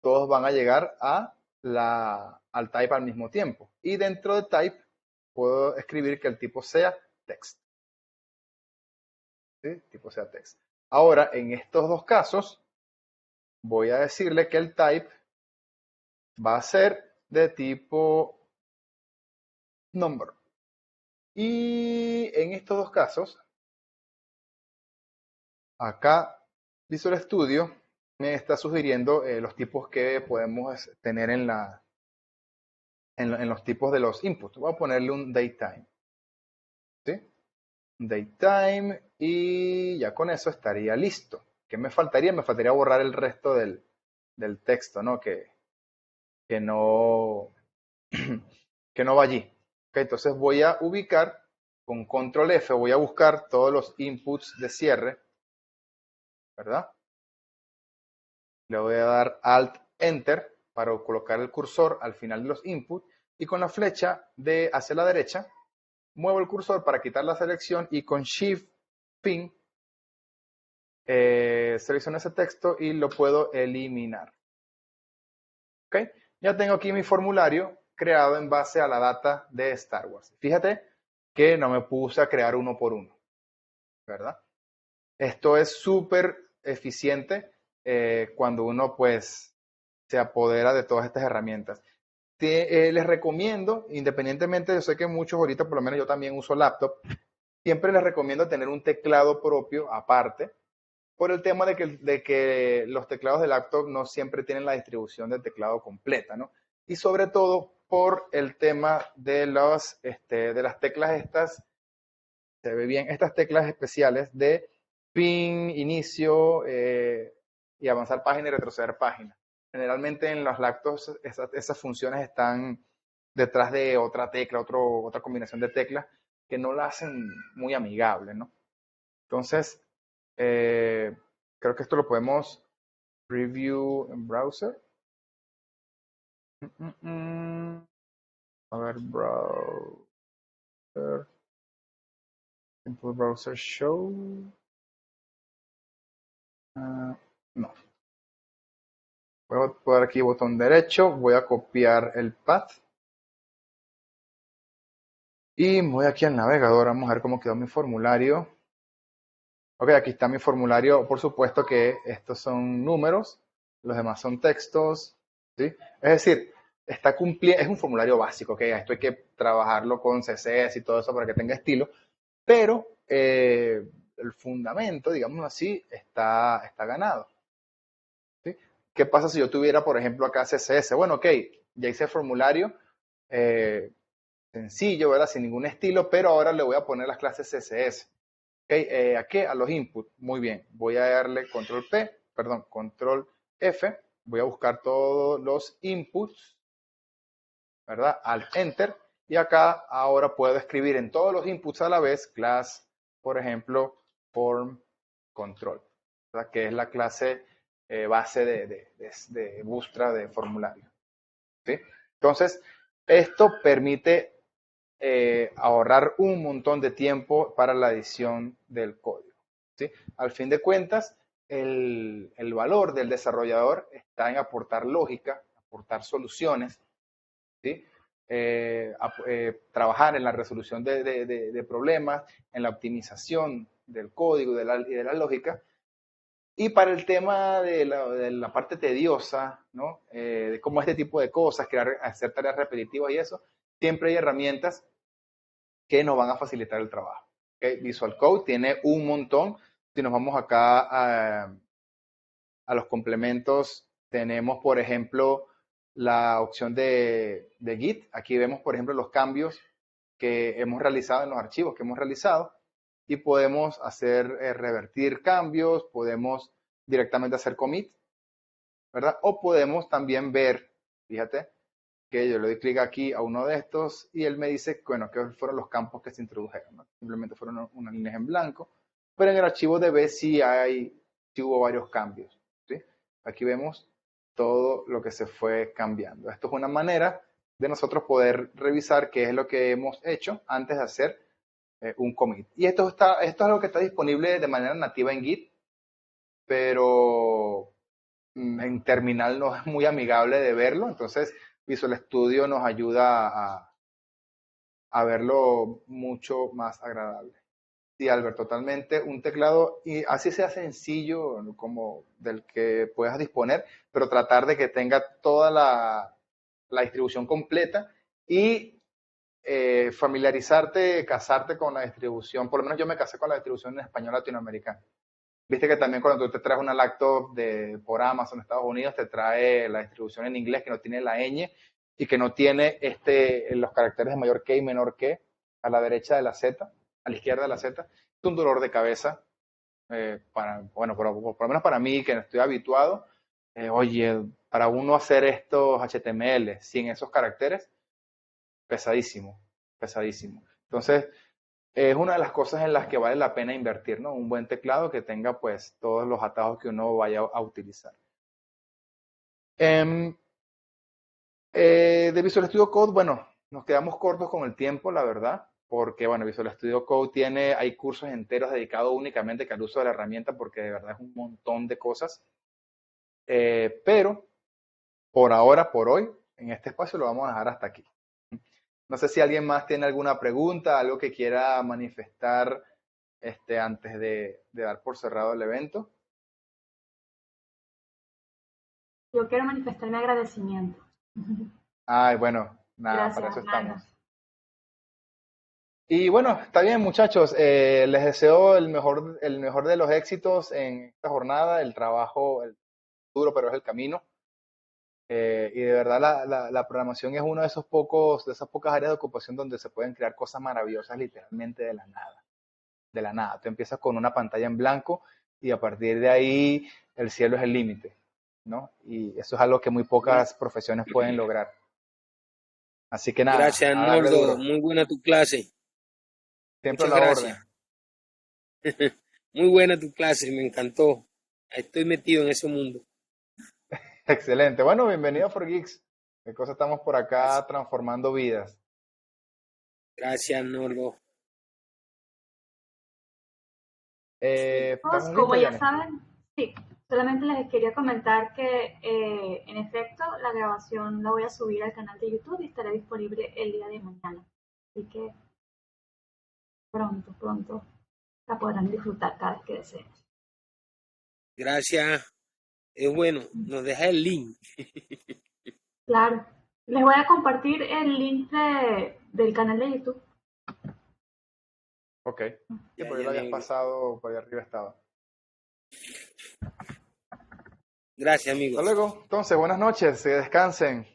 todos van a llegar al type al mismo tiempo. Y dentro de type puedo escribir que el tipo sea text. ¿Sí? Tipo sea text. Ahora, en estos dos casos, voy a decirle que el type va a ser de tipo number. Y en estos dos casos, acá Visual Studio me está sugiriendo los tipos que podemos tener en los tipos de los inputs. Voy a ponerle un datetime. ¿Sí? Datetime y ya con eso estaría listo. ¿Qué me faltaría? Me faltaría borrar el resto del texto, ¿no? Que no, que no va allí. Okay, entonces voy a ubicar con control F, voy a buscar todos los inputs de cierre, ¿verdad? Le voy a dar Alt Enter para colocar el cursor al final de los inputs y con la flecha hacia la derecha muevo el cursor para quitar la selección y con Shift Pin selecciono ese texto y lo puedo eliminar. ¿Ok? Ya tengo aquí mi formulario creado en base a la data de Star Wars. Fíjate que no me puse a crear uno por uno, ¿verdad? Esto es súper eficiente cuando uno pues se apodera de todas estas herramientas. Les recomiendo, independientemente, yo sé que muchos ahorita, por lo menos yo también uso laptop, siempre les recomiendo tener un teclado propio aparte, por el tema de que los teclados de laptop no siempre tienen la distribución del teclado completa, ¿no? Y sobre todo por el tema de las teclas estas, se ve bien, estas teclas especiales de fin, inicio y avanzar página y retroceder página. Generalmente en los laptops esas funciones están detrás de otra tecla, otra combinación de teclas que no la hacen muy amigable, ¿no? Entonces, creo que esto lo podemos review en browser. A ver, browser. Simple browser show. No. Voy a poner aquí botón derecho. Voy a copiar el path. Y voy aquí al navegador. Vamos a ver cómo quedó mi formulario. Ok, aquí está mi formulario. Por supuesto que estos son números. Los demás son textos. ¿Sí? Es decir, está cumpliendo, es un formulario básico, ¿ok? Esto hay que trabajarlo con CSS y todo eso para que tenga estilo, pero el fundamento, digamos así, está ganado. ¿Sí? ¿Qué pasa si yo tuviera, por ejemplo, acá CSS? Bueno, ok, ya hice el formulario sencillo, ¿verdad? Sin ningún estilo, pero ahora le voy a poner las clases CSS. ¿Okay? ¿A qué? A los inputs. Muy bien. Voy a darle control F. Voy a buscar todos los inputs, ¿verdad? Alt Enter. Y acá ahora puedo escribir en todos los inputs a la vez class, por ejemplo, form control, ¿verdad? Que es la clase base de Bootstrap de formulario. ¿Sí? Entonces, esto permite ahorrar un montón de tiempo para la edición del código. ¿Sí? Al fin de cuentas, el valor del desarrollador está en aportar lógica, aportar soluciones, ¿sí? Trabajar en la resolución de problemas, en la optimización del código y de la lógica. Y para el tema de la parte tediosa, ¿no? De cómo este tipo de cosas, hacer tareas repetitivas y eso, siempre hay herramientas que nos van a facilitar el trabajo. ¿Okay? Visual Code tiene un montón. Si nos vamos acá a los complementos, tenemos, por ejemplo, la opción de Git. Aquí vemos, por ejemplo, los cambios que hemos realizado en los archivos que hemos realizado y podemos hacer revertir cambios, podemos directamente hacer commit, ¿verdad? O podemos también ver, fíjate, que yo le doy clic aquí a uno de estos y él me dice, bueno, que fueron los campos que se introdujeron, ¿no? Simplemente fueron unas líneas en blanco, pero en el archivo de B sí hubo varios cambios, ¿sí? Aquí vemos todo lo que se fue cambiando. Esto es una manera de nosotros poder revisar qué es lo que hemos hecho antes de hacer un commit. Y esto es algo que está disponible de manera nativa en Git, pero en terminal no es muy amigable de verlo, entonces Visual Studio nos ayuda a verlo mucho más agradable. Sí, Albert, totalmente un teclado, y así sea sencillo como del que puedas disponer, pero tratar de que tenga toda la distribución completa y familiarizarte, casarte con la distribución. Por lo menos yo me casé con la distribución en español latinoamericano. Viste que también cuando tú te traes una laptop por Amazon, Estados Unidos, te trae la distribución en inglés que no tiene la ñ y que no tiene los caracteres de mayor que y menor que a la derecha de la Z, a la izquierda de la Z. Es un dolor de cabeza, bueno, por lo menos para mí, que estoy habituado. Oye, para uno hacer estos HTML sin esos caracteres, pesadísimo, pesadísimo. Entonces, es una de las cosas en las que vale la pena invertir, ¿no? Un buen teclado que tenga pues todos los atajos que uno vaya a utilizar. De Visual Studio Code, bueno, nos quedamos cortos con el tiempo, la verdad, porque bueno, Visual Studio Code hay cursos enteros dedicados únicamente al uso de la herramienta porque de verdad es un montón de cosas. Pero por ahora, por hoy, en este espacio lo vamos a dejar hasta aquí. No sé si alguien más tiene alguna pregunta, algo que quiera manifestar antes de dar por cerrado el evento. Yo quiero manifestar mi agradecimiento. Ay, bueno, nada, para Gracias, eso Ana. estamos. Y bueno, está bien, muchachos. Les deseo el mejor de los éxitos en esta jornada. El trabajo es duro, pero es el camino. Y de verdad la programación es uno de esas pocas áreas de ocupación donde se pueden crear cosas maravillosas literalmente de la nada. De la nada. Tú empiezas con una pantalla en blanco y a partir de ahí el cielo es el límite, ¿no? Y eso es algo que muy pocas profesiones pueden lograr. Así que nada, Gracias, a darle Arnoldo. duro. Muy buena tu clase. Siempre a Muchas la orden. gracias. Muy buena tu clase, me encantó. Estoy metido en ese mundo. Excelente. Bueno, bienvenido a For Geeks. ¿Qué cosa estamos por acá Gracias, transformando vidas? gracias, Arnoldo. Chicos, ¿Estamos como listos, ya Yanni? saben, sí, solamente les quería comentar que en efecto la grabación la voy a subir al canal de YouTube y estará disponible el día de mañana. Así que pronto, pronto la podrán disfrutar cada vez que deseen. Gracias. Es bueno, nos deja el link. Claro, les voy a compartir el link del canal de YouTube. Ok. Sí, Ya, porque ya lo habías le... pasado, por ahí arriba estaba. Gracias, Hasta amigos. luego. Entonces, buenas noches. Que descansen.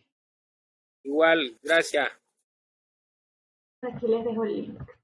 Igual, gracias. Aquí les dejo el link.